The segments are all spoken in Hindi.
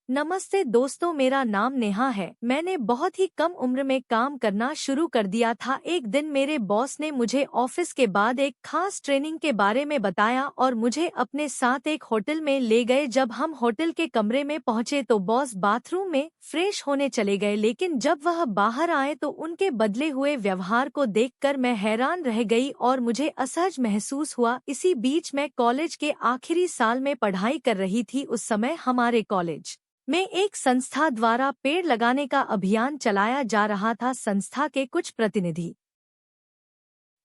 नमस्ते दोस्तों, मेरा नाम नेहा है। मैंने बहुत ही कम उम्र में काम करना शुरू कर दिया था। एक दिन मेरे बॉस ने मुझे ऑफिस के बाद एक खास ट्रेनिंग के बारे में बताया और मुझे अपने साथ एक होटल में ले गए। जब हम होटल के कमरे में पहुंचे तो बॉस बाथरूम में फ्रेश होने चले गए, लेकिन जब वह बाहर आए तो उनके बदले हुए व्यवहार को देखकर मैं हैरान रह गई और मुझे असहज महसूस हुआ। इसी बीच मैं कॉलेज के आखिरी साल में पढ़ाई कर रही थी। उस समय हमारे कॉलेज में एक संस्था द्वारा पेड़ लगाने का अभियान चलाया जा रहा था। संस्था के कुछ प्रतिनिधि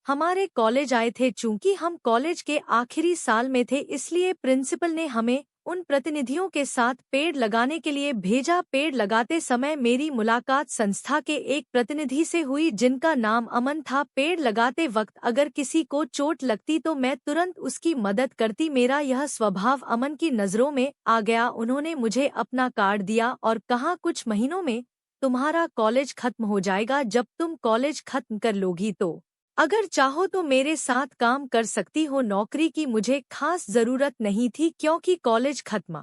हमारे कॉलेज आए थे। चूंकि हम कॉलेज के आखिरी साल में थे, इसलिए प्रिंसिपल ने हमें उन प्रतिनिधियों के साथ पेड़ लगाने के लिए भेजा। पेड़ लगाते समय मेरी मुलाकात संस्था के एक प्रतिनिधि से हुई जिनका नाम अमन था। पेड़ लगाते वक्त अगर किसी को चोट लगती तो मैं तुरंत उसकी मदद करती। मेरा यह स्वभाव अमन की नज़रों में आ गया। उन्होंने मुझे अपना कार्ड दिया और कहा, कुछ महीनों में तुम्हारा कॉलेज खत्म हो जाएगा। जब तुम कॉलेज खत्म कर लोगी तो अगर चाहो तो मेरे साथ काम कर सकती हो। नौकरी की मुझे खास जरूरत नहीं थी, क्योंकि कॉलेज खत्म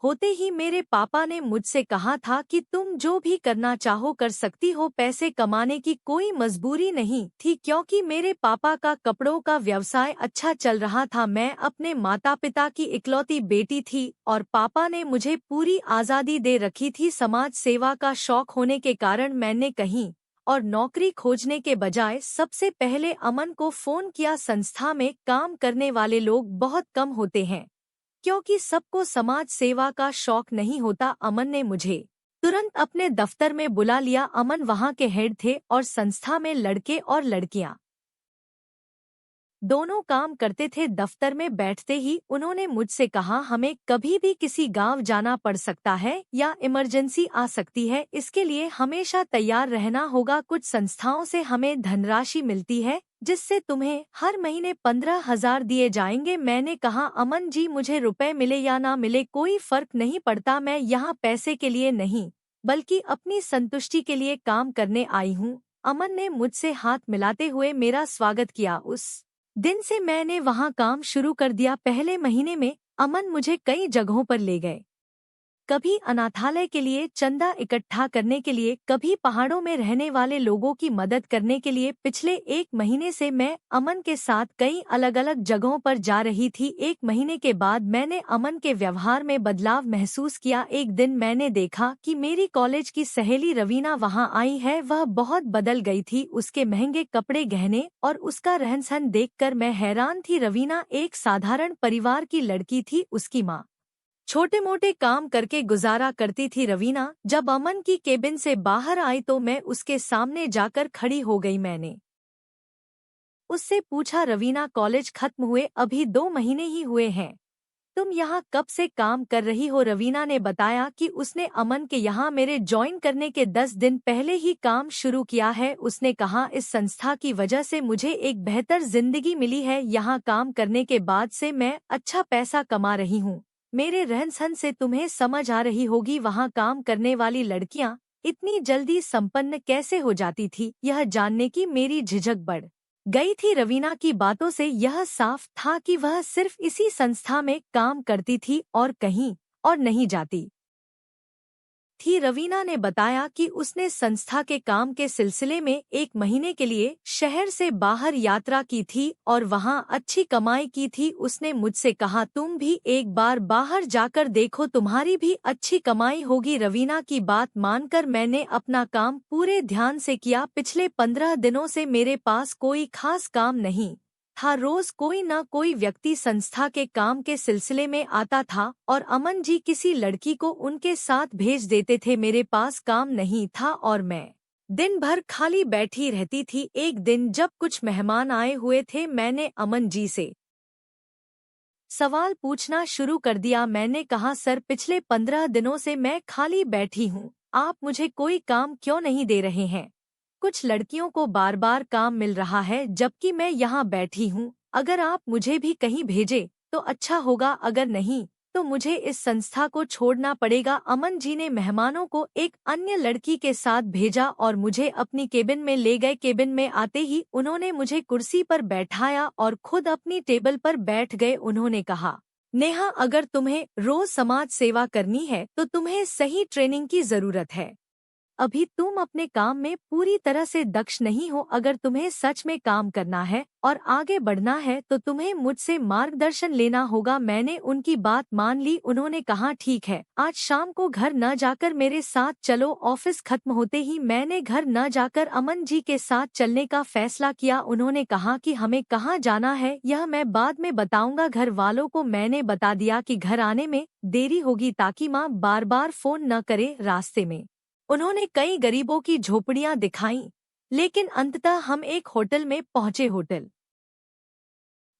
होते ही मेरे पापा ने मुझसे कहा था कि तुम जो भी करना चाहो कर सकती हो। पैसे कमाने की कोई मजबूरी नहीं थी, क्योंकि मेरे पापा का कपड़ों का व्यवसाय अच्छा चल रहा था। मैं अपने माता पिता की इकलौती बेटी थी और पापा ने मुझे पूरी आज़ादी दे रखी थी। समाज सेवा का शौक होने के कारण मैंने कहीं और नौकरी खोजने के बजाय सबसे पहले अमन को फोन किया। संस्था में काम करने वाले लोग बहुत कम होते हैं, क्योंकि सबको समाज सेवा का शौक नहीं होता। अमन ने मुझे तुरंत अपने दफ्तर में बुला लिया। अमन वहां के हेड थे और संस्था में लड़के और लड़कियां दोनों काम करते थे। दफ्तर में बैठते ही उन्होंने मुझसे कहा, हमें कभी भी किसी गांव जाना पड़ सकता है या इमरजेंसी आ सकती है, इसके लिए हमेशा तैयार रहना होगा। कुछ संस्थाओं से हमें धनराशि मिलती है जिससे तुम्हें हर महीने 15,000 दिए जाएंगे। मैंने कहा, अमन जी, मुझे रुपए मिले या ना मिले कोई फर्क नहीं पड़ता। मैं यहाँ पैसे के लिए नहीं बल्कि अपनी संतुष्टि के लिए काम करने आई हूँ। अमन ने मुझसे हाथ मिलाते हुए मेरा स्वागत किया। उस दिन से मैंने वहां काम शुरू कर दिया। पहले महीने में अमन मुझे कई जगहों पर ले गए, कभी अनाथालय के लिए चंदा इकट्ठा करने के लिए, कभी पहाड़ों में रहने वाले लोगों की मदद करने के लिए। पिछले एक महीने से मैं अमन के साथ कई अलग अलग जगहों पर जा रही थी। एक महीने के बाद मैंने अमन के व्यवहार में बदलाव महसूस किया। एक दिन मैंने देखा कि मेरी कॉलेज की सहेली रवीना वहां आई है। वह बहुत बदल गई थी। उसके महंगे कपड़े, गहने और उसका रहन सहन देखकर मैं हैरान थी। रवीना एक साधारण परिवार की लड़की थी। उसकी माँ छोटे मोटे काम करके गुजारा करती थी। रवीना जब अमन की केबिन से बाहर आई तो मैं उसके सामने जाकर खड़ी हो गई। मैंने उससे पूछा, रवीना, कॉलेज खत्म हुए अभी 2 महीने ही हुए हैं, तुम यहाँ कब से काम कर रही हो? रवीना ने बताया कि उसने अमन के यहाँ मेरे ज्वाइन करने के 10 दिन पहले ही काम शुरू किया है। उसने कहा, इस संस्था की वजह से मुझे एक बेहतर जिंदगी मिली है। यहाँ काम करने के बाद से मैं अच्छा पैसा कमा रही हूँ। मेरे रहन सहन से तुम्हें समझ आ रही होगी, वहाँ काम करने वाली लड़कियाँ इतनी जल्दी संपन्न कैसे हो जाती थी। यह जानने की मेरी झिझक बढ़ गई थी। रवीना की बातों से यह साफ था कि वह सिर्फ इसी संस्था में काम करती थी और कहीं और नहीं जाती थी। रवीना ने बताया कि उसने संस्था के काम के सिलसिले में 1 महीने के लिए शहर से बाहर यात्रा की थी और वहां अच्छी कमाई की थी। उसने मुझसे कहा, तुम भी एक बार बाहर जाकर देखो, तुम्हारी भी अच्छी कमाई होगी। रवीना की बात मानकर मैंने अपना काम पूरे ध्यान से किया। पिछले 15 दिनों से मेरे पास कोई खास काम नहीं था। रोज कोई न कोई व्यक्ति संस्था के काम के सिलसिले में आता था और अमन जी किसी लड़की को उनके साथ भेज देते थे। मेरे पास काम नहीं था और मैं दिन भर खाली बैठी रहती थी। एक दिन जब कुछ मेहमान आए हुए थे, मैंने अमन जी से सवाल पूछना शुरू कर दिया। मैंने कहा, सर, पिछले 15 दिनों से मैं खाली बैठी हूँ, आप मुझे कोई काम क्यों नहीं दे रहे हैं? कुछ लड़कियों को बार बार काम मिल रहा है जबकि मैं यहाँ बैठी हूँ। अगर आप मुझे भी कहीं भेजे तो अच्छा होगा, अगर नहीं तो मुझे इस संस्था को छोड़ना पड़ेगा। अमन जी ने मेहमानों को एक अन्य लड़की के साथ भेजा और मुझे अपनी केबिन में ले गए। केबिन में आते ही उन्होंने मुझे कुर्सी पर बैठाया और खुद अपनी टेबल पर बैठ गए। उन्होंने कहा, नेहा, अगर तुम्हें रोज समाज सेवा करनी है तो तुम्हें सही ट्रेनिंग की जरूरत है। अभी तुम अपने काम में पूरी तरह से दक्ष नहीं हो। अगर तुम्हें सच में काम करना है और आगे बढ़ना है तो तुम्हें मुझसे मार्गदर्शन लेना होगा। मैंने उनकी बात मान ली। उन्होंने कहा, ठीक है, आज शाम को घर न जाकर मेरे साथ चलो। ऑफिस खत्म होते ही मैंने घर न जाकर अमन जी के साथ चलने का फैसला किया। उन्होंने कहा कि हमें कहाँ जाना है यह मैं बाद में बताऊंगा। घर वालों को मैंने बता दिया कि घर आने में देरी होगी ताकि माँ बार बार फोन न करे। रास्ते में उन्होंने कई गरीबों की झोपड़ियां दिखाईं, लेकिन अंततः हम एक होटल में पहुंचे। होटल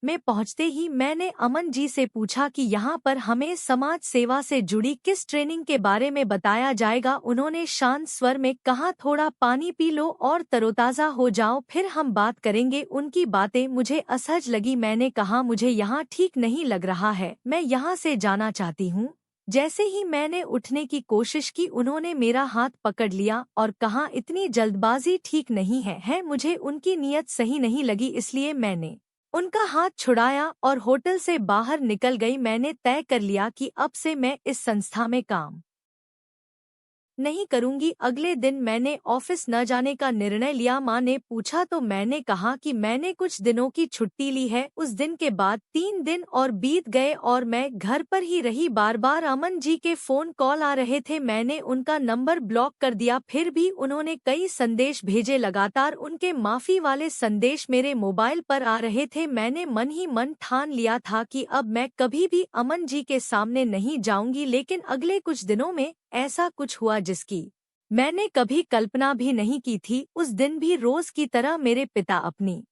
में पहुंचते ही मैंने अमन जी से पूछा कि यहाँ पर हमें समाज सेवा से जुड़ी किस ट्रेनिंग के बारे में बताया जाएगा। उन्होंने शांत स्वर में कहा, थोड़ा पानी पी लो और तरोताजा हो जाओ, फिर हम बात करेंगे। उनकी बातें मुझे असहज लगी। मैंने कहा, मुझे यहाँ ठीक नहीं लग रहा है, मैं यहाँ से जाना चाहती हूँ। जैसे ही मैंने उठने की कोशिश की उन्होंने मेरा हाथ पकड़ लिया और कहा, इतनी जल्दबाजी ठीक नहीं है। मुझे उनकी नीयत सही नहीं लगी, इसलिए मैंने उनका हाथ छुड़ाया और होटल से बाहर निकल गई। मैंने तय कर लिया कि अब से मैं इस संस्था में काम नहीं करूंगी। अगले दिन मैंने ऑफिस न जाने का निर्णय लिया। माँ ने पूछा तो मैंने कहा कि मैंने कुछ दिनों की छुट्टी ली है। उस दिन के बाद 3 दिन और बीत गए और मैं घर पर ही रही। बार बार अमन जी के फोन कॉल आ रहे थे। मैंने उनका नंबर ब्लॉक कर दिया, फिर भी उन्होंने कई संदेश भेजे। लगातार उनके माफी वाले संदेश मेरे मोबाइल पर आ रहे थे। मैंने मन ही मन ठान लिया था कि अब मैं कभी भी अमन जी के सामने नहीं जाऊंगी। लेकिन अगले कुछ दिनों में ऐसा कुछ हुआ जिसकी मैंने कभी कल्पना भी नहीं की थी। उस दिन भी रोज की तरह मेरे पिता अपनी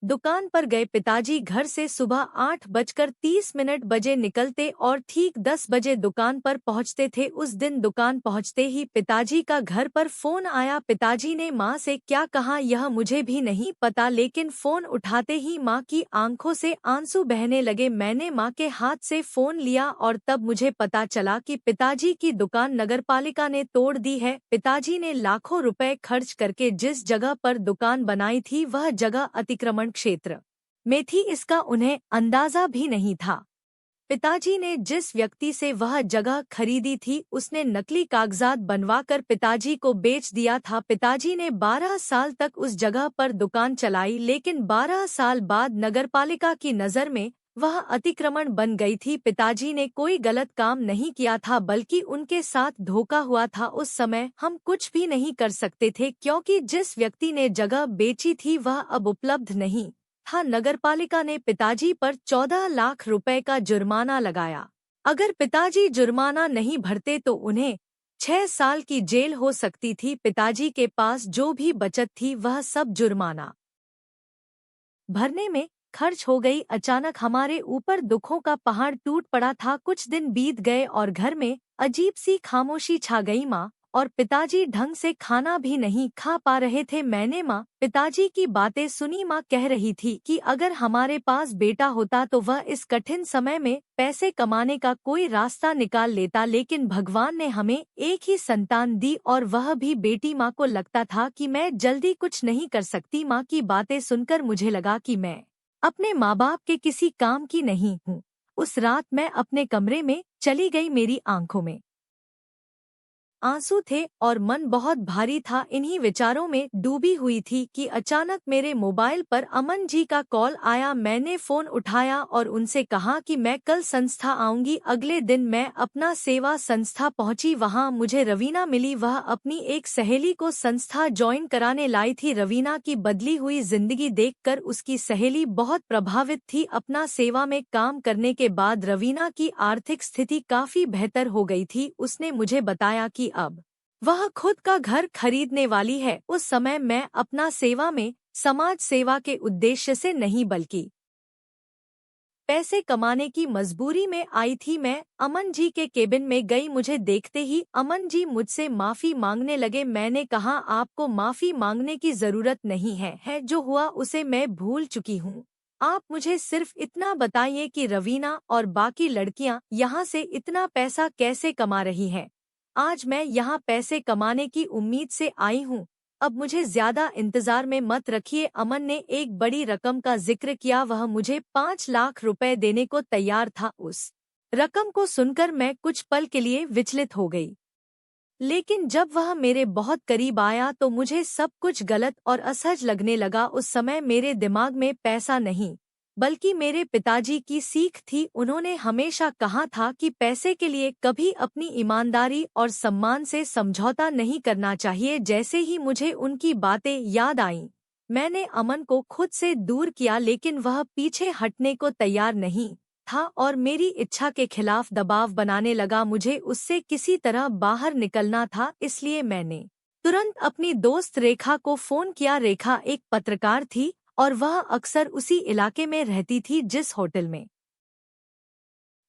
दुकान पर गए। पिताजी घर से सुबह 8:30 बजे निकलते और ठीक 10 बजे दुकान पर पहुंचते थे। उस दिन दुकान पहुंचते ही पिताजी का घर पर फोन आया। पिताजी ने माँ से क्या कहा यह मुझे भी नहीं पता, लेकिन फोन उठाते ही माँ की आंखों से आंसू बहने लगे। मैंने माँ के हाथ से फोन लिया और तब मुझे पता चला कि पिताजी की दुकान नगरपालिका ने तोड़ दी है। पिताजी ने लाखों रुपए खर्च करके जिस जगह पर दुकान बनाई थी वह जगह अतिक्रमण क्षेत्र में थी, इसका उन्हें अंदाजा भी नहीं था। पिताजी ने जिस व्यक्ति से वह जगह खरीदी थी उसने नकली कागजात बनवाकर पिताजी को बेच दिया था। पिताजी ने 12 साल तक उस जगह पर दुकान चलाई, लेकिन 12 साल बाद नगरपालिका की नज़र में वह अतिक्रमण बन गई थी। पिताजी ने कोई गलत काम नहीं किया था, बल्कि उनके साथ धोखा हुआ था। उस समय हम कुछ भी नहीं कर सकते थे क्योंकि जिस व्यक्ति ने जगह बेची थी वह अब उपलब्ध नहीं था। नगरपालिका ने पिताजी पर 14 लाख रुपए का जुर्माना लगाया। अगर पिताजी जुर्माना नहीं भरते तो उन्हें 6 साल की जेल हो सकती थी। पिताजी के पास जो भी बचत थी वह सब जुर्माना भरने में खर्च हो गई। अचानक हमारे ऊपर दुखों का पहाड़ टूट पड़ा था। कुछ दिन बीत गए और घर में अजीब सी खामोशी छा गई। माँ और पिताजी ढंग से खाना भी नहीं खा पा रहे थे। मैंने माँ पिताजी की बातें सुनी। माँ कह रही थी कि अगर हमारे पास बेटा होता तो वह इस कठिन समय में पैसे कमाने का कोई रास्ता निकाल लेता, लेकिन भगवान ने हमें एक ही संतान दी और वह भी बेटी। माँ को लगता था कि मैं जल्दी कुछ नहीं कर सकती। माँ की बातें सुनकर मुझे लगा कि मैं अपने माँ बाप के किसी काम की नहीं हूँ। उस रात मैं अपने कमरे में चली गई। मेरी आंखों में आंसू थे और मन बहुत भारी था। इन्हीं विचारों में डूबी हुई थी कि अचानक मेरे मोबाइल पर अमन जी का कॉल आया। मैंने फोन उठाया और उनसे कहा कि मैं कल संस्था आऊंगी। अगले दिन मैं अपना सेवा संस्था पहुंची। वहां मुझे रवीना मिली। वह अपनी एक सहेली को संस्था ज्वाइन कराने लाई थी। रवीना की बदली हुई जिंदगी देखकर उसकी सहेली बहुत प्रभावित थी। अपना सेवा में काम करने के बाद रवीना की आर्थिक स्थिति काफी बेहतर हो गई थी। उसने मुझे बताया कि अब वह खुद का घर खरीदने वाली है। उस समय मैं अपना सेवा में समाज सेवा के उद्देश्य से नहीं बल्कि पैसे कमाने की मजबूरी में आई थी। मैं अमन जी के केबिन में गई। मुझे देखते ही अमन जी मुझसे माफी मांगने लगे। मैंने कहा, आपको माफी मांगने की जरूरत नहीं है जो हुआ उसे मैं भूल चुकी हूँ। आप मुझे सिर्फ इतना बताइए कि रवीना और बाकी लड़कियां यहाँ से इतना पैसा कैसे कमा रही हैं। आज मैं यहाँ पैसे कमाने की उम्मीद से आई हूँ। अब मुझे ज्यादा इंतजार में मत रखिए। अमन ने एक बड़ी रकम का जिक्र किया। वह मुझे 5 लाख रुपए देने को तैयार था। उस रकम को सुनकर मैं कुछ पल के लिए विचलित हो गई, लेकिन जब वह मेरे बहुत करीब आया तो मुझे सब कुछ गलत और असहज लगने लगा। उस समय मेरे दिमाग में पैसा नहीं, बल्कि मेरे पिताजी की सीख थी। उन्होंने हमेशा कहा था कि पैसे के लिए कभी अपनी ईमानदारी और सम्मान से समझौता नहीं करना चाहिए। जैसे ही मुझे उनकी बातें याद आईं, मैंने अमन को खुद से दूर किया, लेकिन वह पीछे हटने को तैयार नहीं था और मेरी इच्छा के खिलाफ दबाव बनाने लगा। मुझे उससे किसी तरह बाहर निकलना था, इसलिए मैंने तुरंत अपनी दोस्त रेखा को फोन किया। रेखा एक पत्रकार थी और वह अक्सर उसी इलाके में रहती थी जिस होटल में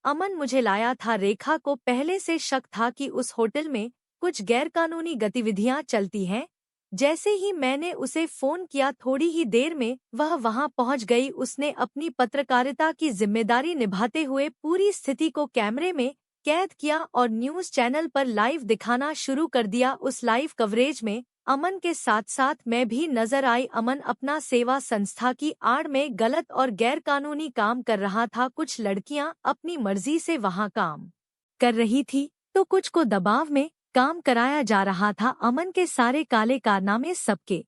अमन मुझे लाया था। रेखा को पहले से शक था कि उस होटल में कुछ गैरकानूनी गतिविधियां चलती हैं। जैसे ही मैंने उसे फोन किया, थोड़ी ही देर में वह वहां पहुंच गई। उसने अपनी पत्रकारिता की जिम्मेदारी निभाते हुए पूरी स्थिति को कैमरे में कैद किया और न्यूज़ चैनल पर लाइव दिखाना शुरू कर दिया। उस लाइव कवरेज में अमन के साथ साथ मैं भी नजर आई। अमन अपना सेवा संस्था की आड़ में गलत और गैरकानूनी काम कर रहा था। कुछ लड़कियां अपनी मर्जी से वहां काम कर रही थी, तो कुछ को दबाव में काम कराया जा रहा था। अमन के सारे काले कारनामे सबके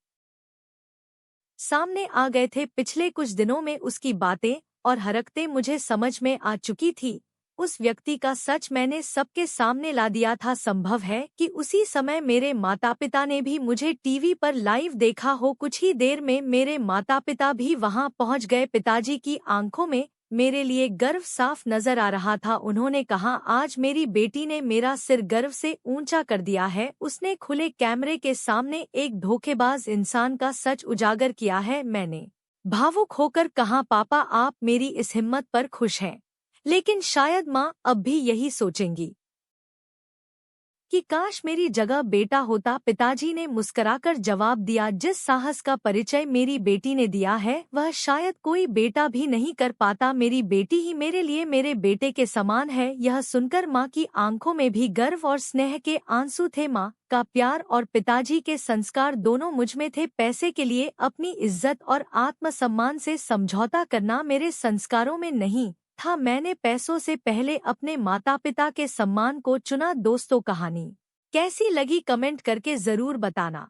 सामने आ गए थे। पिछले कुछ दिनों में उसकी बातें और हरकतें मुझे समझ में आ चुकी थी। उस व्यक्ति का सच मैंने सबके सामने ला दिया था। संभव है कि उसी समय मेरे माता-पिता ने भी मुझे टीवी पर लाइव देखा हो। कुछ ही देर में मेरे माता-पिता भी वहां पहुंच गए। पिताजी की आंखों में मेरे लिए गर्व साफ नजर आ रहा था। उन्होंने कहा, आज मेरी बेटी ने मेरा सिर गर्व से ऊंचा कर दिया है। उसने खुले कैमरे के सामने एक धोखेबाज इंसान का सच उजागर किया है। मैंने भावुक होकर कहा, पापा आप मेरी इस हिम्मत पर खुश हैं, लेकिन शायद माँ अब भी यही सोचेंगी कि काश मेरी जगह बेटा होता। पिताजी ने मुस्कुराकर जवाब दिया, जिस साहस का परिचय मेरी बेटी ने दिया है वह शायद कोई बेटा भी नहीं कर पाता। मेरी बेटी ही मेरे लिए मेरे बेटे के समान है। यह सुनकर माँ की आंखों में भी गर्व और स्नेह के आंसू थे। माँ का प्यार और पिताजी के संस्कार दोनों मुझ में थे। पैसे के लिए अपनी इज्जत और आत्मसम्मान से समझौता करना मेरे संस्कारों में नहीं था। मैंने पैसों से पहले अपने माता पिता के सम्मान को चुना। दोस्तों, कहानी कैसी लगी कमेंट करके जरूर बताना।